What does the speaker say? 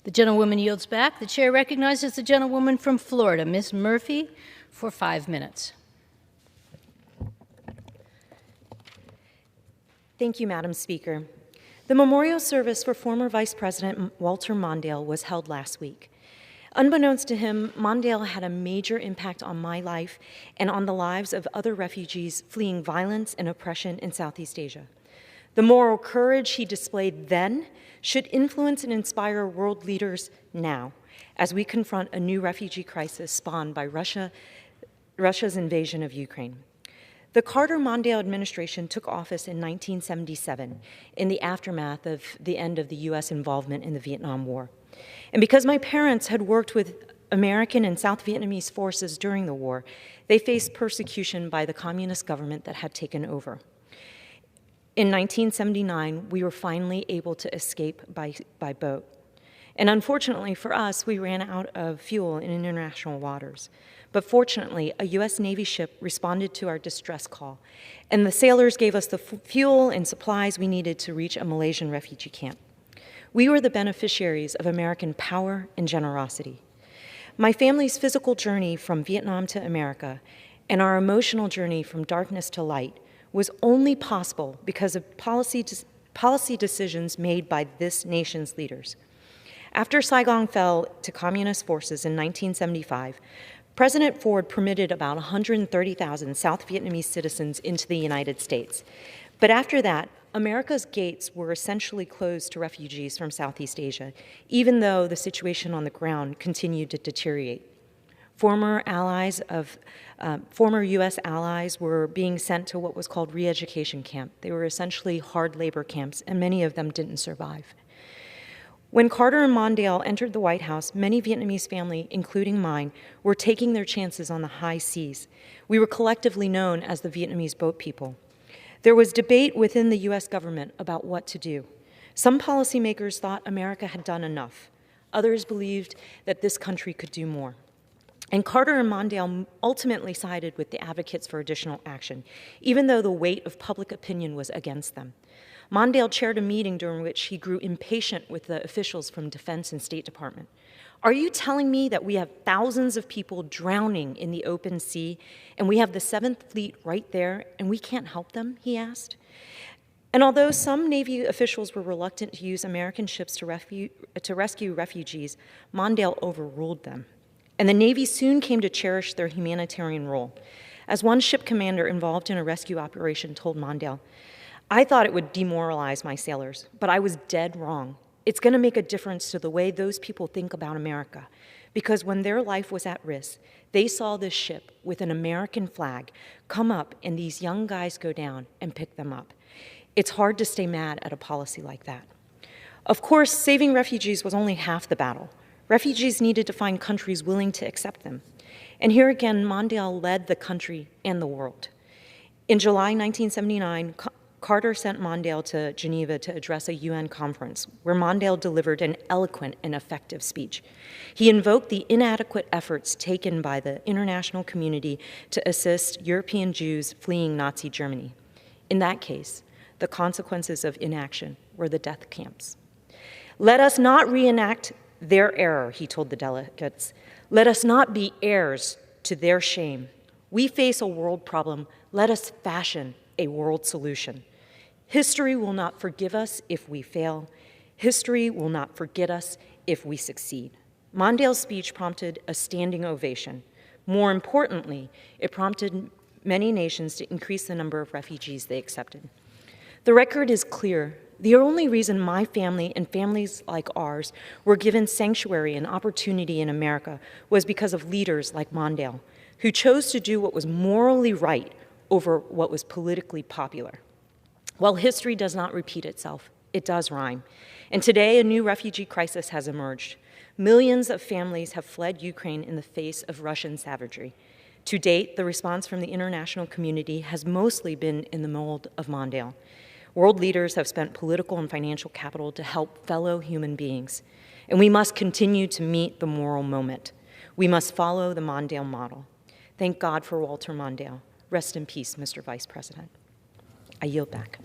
The gentlewoman yields back. The chair recognizes the gentlewoman from Florida, Ms. Murphy, for 5 minutes. Thank you, Madam Speaker. The memorial service for former Vice President Walter Mondale was held last week. Unbeknownst to him, Mondale had a major impact on my life and on the lives of other refugees fleeing violence and oppression in Southeast Asia. The moral courage he displayed then should influence and inspire world leaders now as we confront a new refugee crisis spawned by Russia's invasion of Ukraine. The Carter-Mondale administration took office in 1977 in the aftermath of the end of the U.S. involvement in the Vietnam War. And because my parents had worked with American and South Vietnamese forces during the war, they faced persecution by the communist government that had taken over. In 1979, we were finally able to escape by boat. And unfortunately for us, we ran out of fuel in international waters. But fortunately, a U.S. Navy ship responded to our distress call, and the sailors gave us the fuel and supplies we needed to reach a Malaysian refugee camp. We were the beneficiaries of American power and generosity. My family's physical journey from Vietnam to America and our emotional journey from darkness to light was only possible because of policy decisions made by this nation's leaders. After Saigon fell to communist forces in 1975, President Ford permitted about 130,000 South Vietnamese citizens into the United States. But after that, America's gates were essentially closed to refugees from Southeast Asia, even though the situation on the ground continued to deteriorate. Former U.S. allies were being sent to what was called re-education camp. They were essentially hard labor camps, and many of them didn't survive. When Carter and Mondale entered the White House, many Vietnamese families, including mine, were taking their chances on the high seas. We were collectively known as the Vietnamese boat people. There was debate within the U.S. government about what to do. Some policymakers thought America had done enough. Others believed that this country could do more. And Carter and Mondale ultimately sided with the advocates for additional action, even though the weight of public opinion was against them. Mondale chaired a meeting during which he grew impatient with the officials from Defense and State Department. "Are you telling me that we have thousands of people drowning in the open sea, and we have the 7th Fleet right there, and we can't help them?" he asked. And although some Navy officials were reluctant to use American ships to rescue refugees, Mondale overruled them. And the Navy soon came to cherish their humanitarian role. As one ship commander involved in a rescue operation told Mondale, "I thought it would demoralize my sailors, but I was dead wrong. It's going to make a difference to the way those people think about America, because when their life was at risk, they saw this ship with an American flag come up and these young guys go down and pick them up. It's hard to stay mad at a policy like that." Of course, saving refugees was only half the battle. Refugees needed to find countries willing to accept them. And here again, Mondale led the country and the world. In July 1979, Carter sent Mondale to Geneva to address a UN conference, where Mondale delivered an eloquent and effective speech. He invoked the inadequate efforts taken by the international community to assist European Jews fleeing Nazi Germany. In that case, the consequences of inaction were the death camps. "Let us not reenact their error," he told the delegates. "Let us not be heirs to their shame. We face a world problem. Let us fashion a world solution. History will not forgive us if we fail. History will not forget us if we succeed." Mondale's speech prompted a standing ovation. More importantly, it prompted many nations to increase the number of refugees they accepted. The record is clear. The only reason my family and families like ours were given sanctuary and opportunity in America was because of leaders like Mondale, who chose to do what was morally right over what was politically popular. While history does not repeat itself, it does rhyme. And today, a new refugee crisis has emerged. Millions of families have fled Ukraine in the face of Russian savagery. To date, the response from the international community has mostly been in the mold of Mondale. World leaders have spent political and financial capital to help fellow human beings. And we must continue to meet the moral moment. We must follow the Mondale model. Thank God for Walter Mondale. Rest in peace, Mr. Vice President. I yield back.